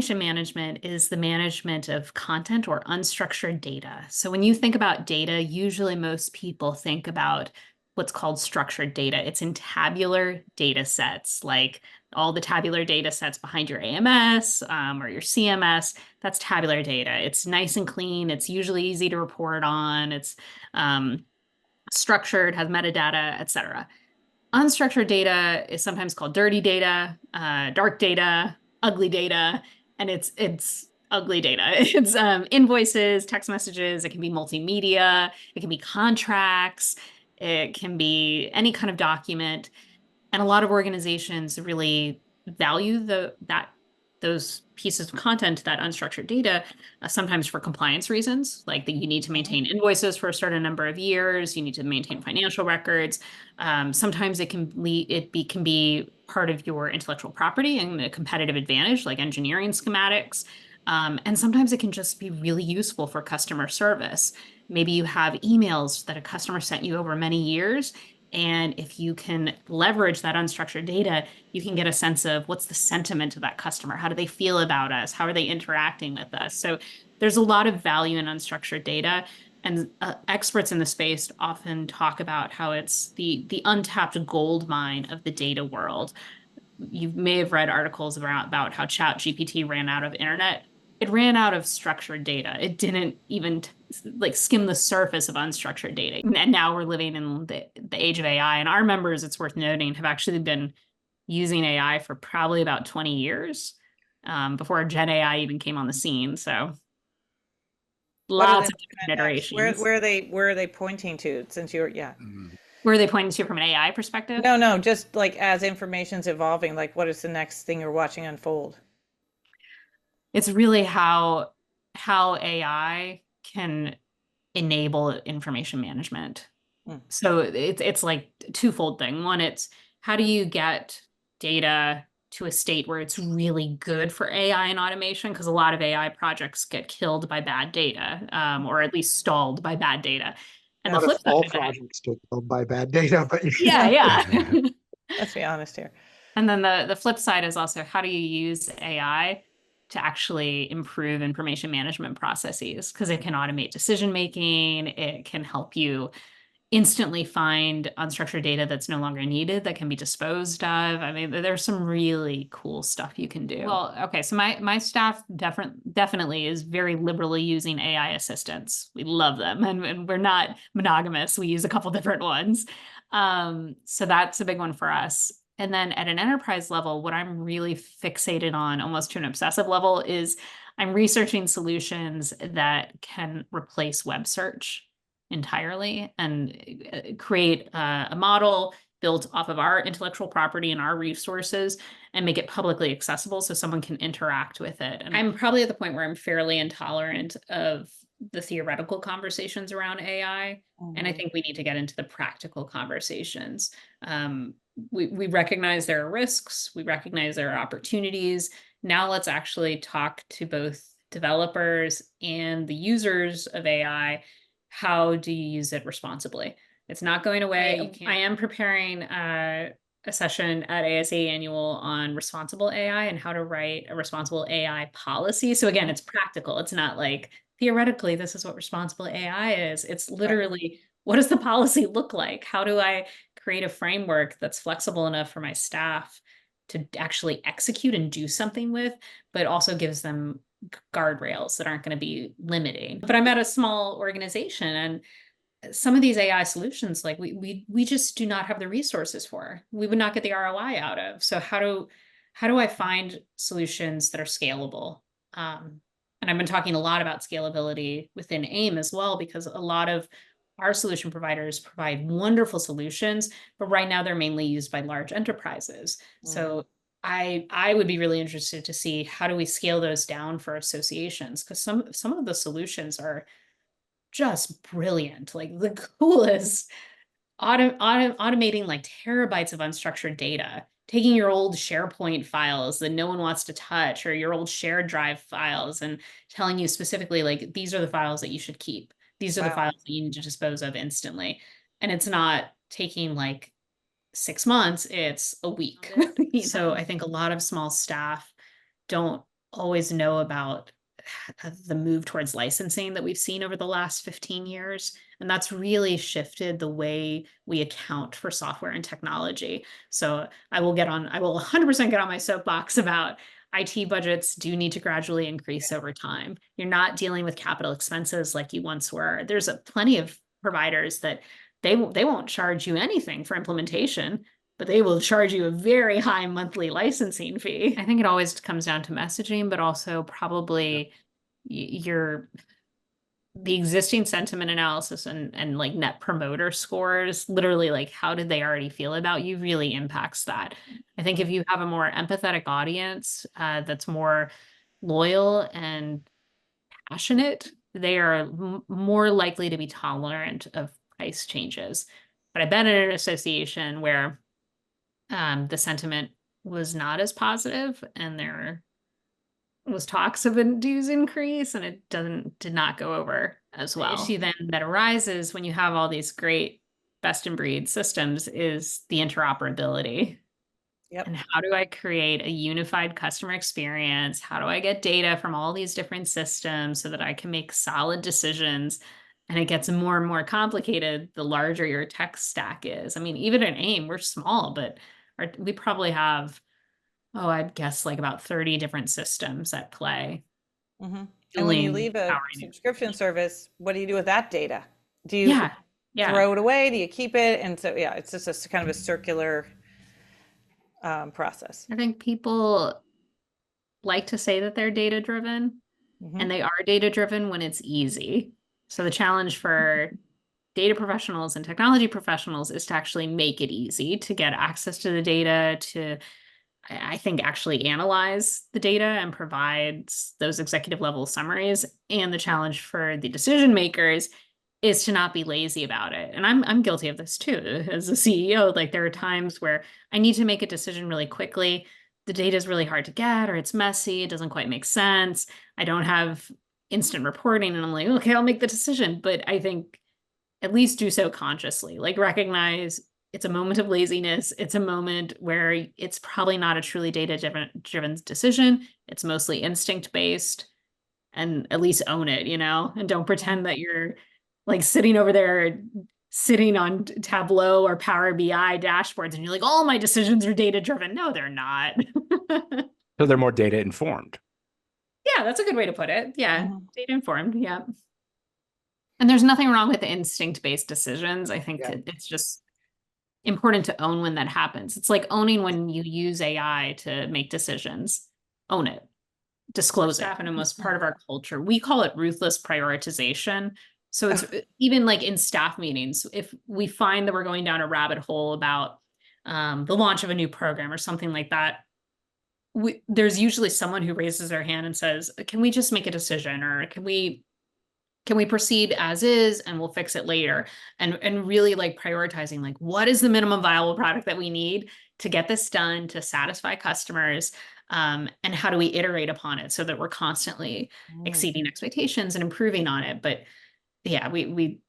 Information management is the management of content or unstructured data. So when you think about data, usually most people think about what's called structured data. It's in tabular data sets, like all the tabular data sets behind your AMS or your CMS. That's tabular data. It's nice and clean. It's usually easy to report on. It's structured, has metadata, et cetera. Unstructured data is sometimes called dirty data, dark data, ugly data, and it's ugly data. It's invoices, text messages. It can be multimedia. It can be contracts. It can be any kind of document. And a lot of organizations really value those pieces of content, that unstructured data, sometimes for compliance reasons, like that you need to maintain invoices for a certain number of years, you need to maintain financial records. Sometimes it can be part of your intellectual property and a competitive advantage, like engineering schematics. And sometimes it can just be really useful for customer service. Maybe you have emails that a customer sent you over many years. And if you can leverage that unstructured data, you can get a sense of what's the sentiment of that customer. How do they feel about us? How are they interacting with us? So there's a lot of value in unstructured data. And experts in the space often talk about how it's the untapped gold mine of the data world. You may have read articles about how ChatGPT ran out of internet. It ran out of structured data. It didn't even like skim the surface of unstructured data. And now we're living in the age of AI. And our members, it's worth noting, have actually been using AI for probably about 20 years before Gen AI even came on the scene. So lots of different iterations. Where are they pointing to? Since you're, yeah. Where are they pointing to from an AI perspective? No, just like as information's evolving, like what is the next thing you're watching unfold? It's really how AI can enable information management. Mm. So it's like twofold thing. One, it's how do you get data to a state where it's really good for AI and automation? Because a lot of AI projects get killed by bad data, or at least stalled by bad data. And the Not if flip side all of that, projects get killed by bad data, but yeah, yeah. Let's be honest here. And then the flip side is also how do you use AI to actually improve information management processes? Because it can automate decision making, it can help you instantly find unstructured data that's no longer needed that can be disposed of. I mean, there's some really cool stuff you can do. Well, okay, so my staff definitely is very liberally using AI assistants. We love them, and we're not monogamous. We use a couple different ones. So that's a big one for us. And then at an enterprise level, what I'm really fixated on, almost to an obsessive level, is I'm researching solutions that can replace web search entirely and create a model built off of our intellectual property and our resources and make it publicly accessible so someone can interact with it. And I'm probably at the point where I'm fairly intolerant of the theoretical conversations around AI. And I think we need to get into the practical conversations. We recognize there are risks, we recognize there are opportunities. Now let's actually talk to both developers and the users of AI. How do you use it responsibly? It's not going away. I am preparing a session at ASAE Annual on responsible AI and how to write a responsible AI policy. So again, it's practical. It's not like theoretically, this is what responsible AI is. It's literally, what does the policy look like? How do I create a framework that's flexible enough for my staff to actually execute and do something with, but also gives them guardrails that aren't going to be limiting. But I'm at a small organization, and some of these AI solutions, like we just do not have the resources for. We would not get the ROI out of. So how do I find solutions that are scalable? And I've been talking a lot about scalability within AIIM as well, because a lot of our solution providers provide wonderful solutions, but right now they're mainly used by large enterprises. So I would be really interested to see how do we scale those down for associations, because some of the solutions are just brilliant, like the coolest, automating like terabytes of unstructured data, taking your old SharePoint files that no one wants to touch, or your old shared drive files, and telling you specifically, like, these are the files that you should keep. These are the files that you need to dispose of instantly. And it's not taking like 6 months, it's a week. So I think a lot of small staff don't always know about the move towards licensing that we've seen over the last 15 years. And that's really shifted the way we account for software and technology. So I will 100% get on my soapbox about IT budgets do need to gradually increase over time. You're not dealing with capital expenses like you once were. There's plenty of providers that they won't charge you anything for implementation, but they will charge you a very high monthly licensing fee. I think it always comes down to messaging, but also probably the existing sentiment analysis and like net promoter scores, literally like how did they already feel about you, really impacts that. I think if you have a more empathetic audience that's more loyal and passionate, they are more likely to be tolerant of price changes. But I've been in an association where the sentiment was not as positive, and there was talks of a dues increase, and it did not go over as well. The issue then that arises when you have all these great best in breed systems is the interoperability. Yep. And how do I create a unified customer experience? How do I get data from all these different systems so that I can make solid decisions? And it gets more and more complicated the larger your tech stack is. I mean, even at AIM, we're small, but we probably have, I'd guess like about 30 different systems at play. Mm-hmm. And when you leave a subscription service, what do you do with that data? Do you throw it away? Do you keep it? And so, yeah, it's just a kind of a circular process. I think people like to say that they're data driven, and they are data driven when it's easy. So the challenge for data professionals and technology professionals is to actually make it easy to get access to the data, to, I think, actually analyze the data and provide those executive level summaries. And the challenge for the decision makers is to not be lazy about it. And I'm guilty of this too. As a CEO, like there are times where I need to make a decision really quickly. The data is really hard to get, or it's messy, it doesn't quite make sense. I don't have instant reporting, and I'm like, okay, I'll make the decision. But I think at least do so consciously, like recognize it's a moment of laziness. It's a moment where it's probably not a truly data-driven decision. It's mostly instinct-based, and at least own it, and don't pretend that you're like sitting over there, sitting on Tableau or Power BI dashboards, and you're like, all my decisions are data-driven. No, they're not. So they're more data informed. Yeah, that's a good way to put it. Yeah, data informed. Yeah. And there's nothing wrong with instinct-based decisions. I think it's just important to own when that happens. It's like owning when you use AI to make decisions. Own it. Disclose it. And almost part of our culture. We call it ruthless prioritization. So it's even like in staff meetings, if we find that we're going down a rabbit hole about the launch of a new program or something like that, there's usually someone who raises their hand and says, can we just make a decision, or can we proceed as is and we'll fix it later? And really like prioritizing, like, what is the minimum viable product that we need to get this done, to satisfy customers, and how do we iterate upon it so that we're constantly exceeding expectations and improving on it. But yeah, we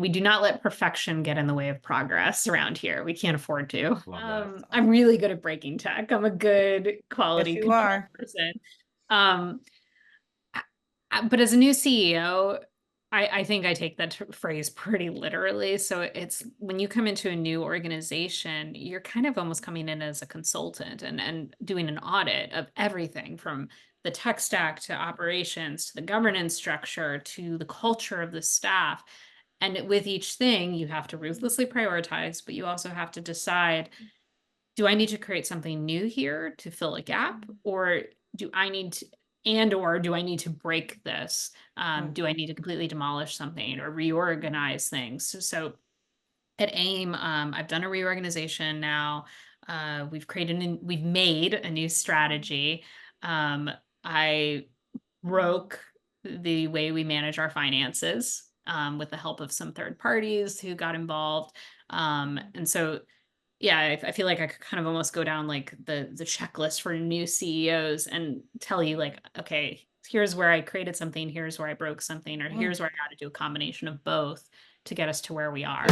do not let perfection get in the way of progress around here. We can't afford to. I'm really good at breaking tech. I'm a good quality control person. But as a new CEO, I think I take that phrase pretty literally. So it's when you come into a new organization, you're kind of almost coming in as a consultant and doing an audit of everything from the tech stack to operations to the governance structure to the culture of the staff. And with each thing, you have to ruthlessly prioritize, but you also have to decide, do I need to create something new here to fill a gap, or do I need to break this? Do I need to completely demolish something or reorganize things? So at AIM, I've done a reorganization now. We've made a new strategy. I broke the way we manage our finances with the help of some third parties who got involved. And so yeah, I feel like I could kind of almost go down like the checklist for new CEOs and tell you like, okay, here's where I created something, here's where I broke something, or here's where I got to do a combination of both to get us to where we are.